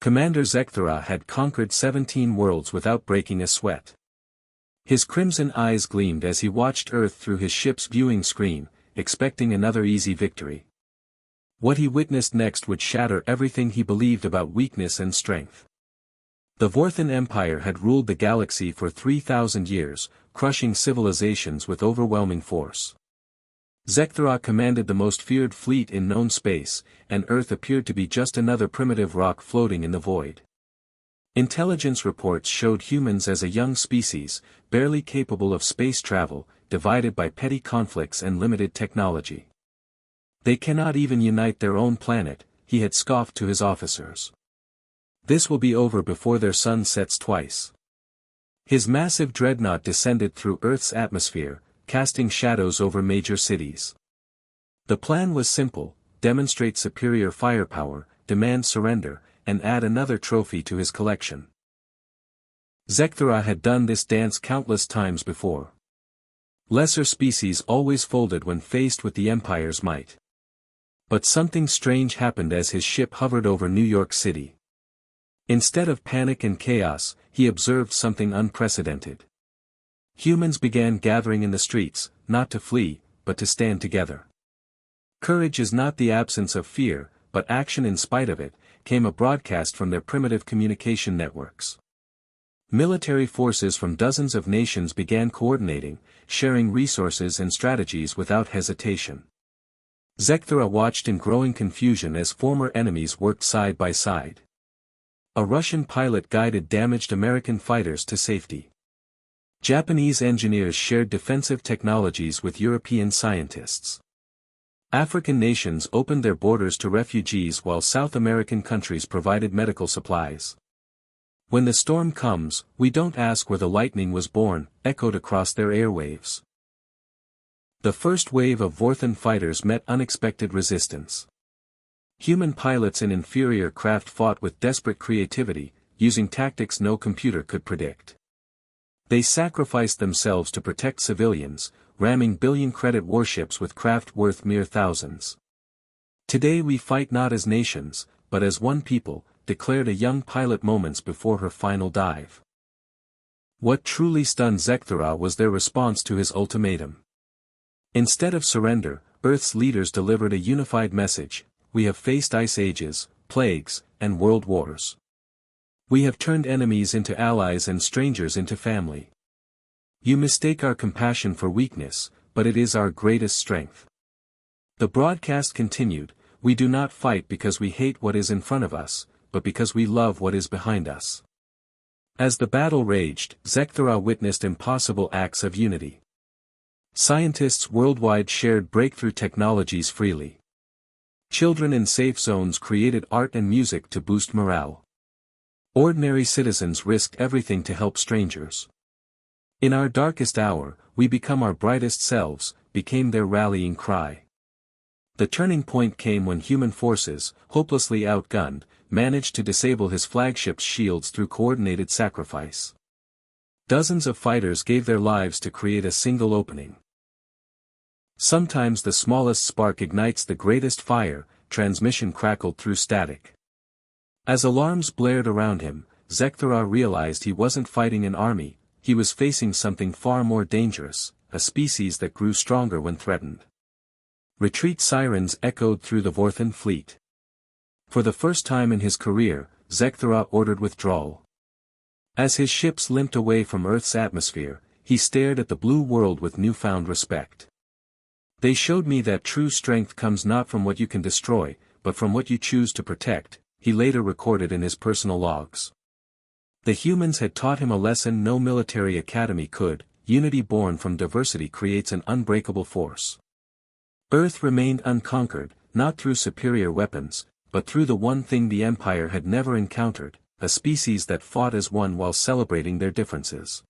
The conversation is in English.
Commander Zekthera had conquered 17 worlds without breaking a sweat. His crimson eyes gleamed as he watched Earth through his ship's viewing screen, expecting another easy victory. What he witnessed next would shatter everything he believed about weakness and strength. The Vorthan Empire had ruled the galaxy for 3,000 years, crushing civilizations with overwhelming force. Zekthera commanded the most feared fleet in known space, and Earth appeared to be just another primitive rock floating in the void. Intelligence reports showed humans as a young species, barely capable of space travel, divided by petty conflicts and limited technology. They cannot even unite their own planet, he had scoffed to his officers. This will be over before their sun sets twice. His massive dreadnought descended through Earth's atmosphere, casting shadows over major cities. The plan was simple: demonstrate superior firepower, demand surrender, and add another trophy to his collection. Zekthera had done this dance countless times before. Lesser species always folded when faced with the Empire's might. But something strange happened as his ship hovered over New York City. Instead of panic and chaos, he observed something unprecedented. Humans began gathering in the streets, not to flee, but to stand together. Courage is not the absence of fear, but action in spite of it, came a broadcast from their primitive communication networks. Military forces from dozens of nations began coordinating, sharing resources and strategies without hesitation. Zekthera watched in growing confusion as former enemies worked side by side. A Russian pilot guided damaged American fighters to safety. Japanese engineers shared defensive technologies with European scientists. African nations opened their borders to refugees while South American countries provided medical supplies. When the storm comes, we don't ask where the lightning was born, echoed across their airwaves. The first wave of Vorthan fighters met unexpected resistance. Human pilots in inferior craft fought with desperate creativity, using tactics no computer could predict. They sacrificed themselves to protect civilians, ramming billion-credit warships with craft worth mere thousands. Today we fight not as nations, but as one people, declared a young pilot moments before her final dive. What truly stunned Zekthera was their response to his ultimatum. Instead of surrender, Earth's leaders delivered a unified message: we have faced ice ages, plagues, and world wars. We have turned enemies into allies and strangers into family. You mistake our compassion for weakness, but it is our greatest strength. The broadcast continued: we do not fight because we hate what is in front of us, but because we love what is behind us. As the battle raged, Zekthera witnessed impossible acts of unity. Scientists worldwide shared breakthrough technologies freely. Children in safe zones created art and music to boost morale. Ordinary citizens risked everything to help strangers. In our darkest hour, we become our brightest selves, became their rallying cry. The turning point came when human forces, hopelessly outgunned, managed to disable his flagship's shields through coordinated sacrifice. Dozens of fighters gave their lives to create a single opening. Sometimes the smallest spark ignites the greatest fire, transmission crackled through static. As alarms blared around him, Zekthera realized he wasn't fighting an army, he was facing something far more dangerous, a species that grew stronger when threatened. Retreat sirens echoed through the Vorthan fleet. For the first time in his career, Zekthera ordered withdrawal. As his ships limped away from Earth's atmosphere, he stared at the blue world with newfound respect. They showed me that true strength comes not from what you can destroy, but from what you choose to protect, he later recorded in his personal logs. The humans had taught him a lesson no military academy could: unity born from diversity creates an unbreakable force. Earth remained unconquered, not through superior weapons, but through the one thing the Empire had never encountered: a species that fought as one while celebrating their differences.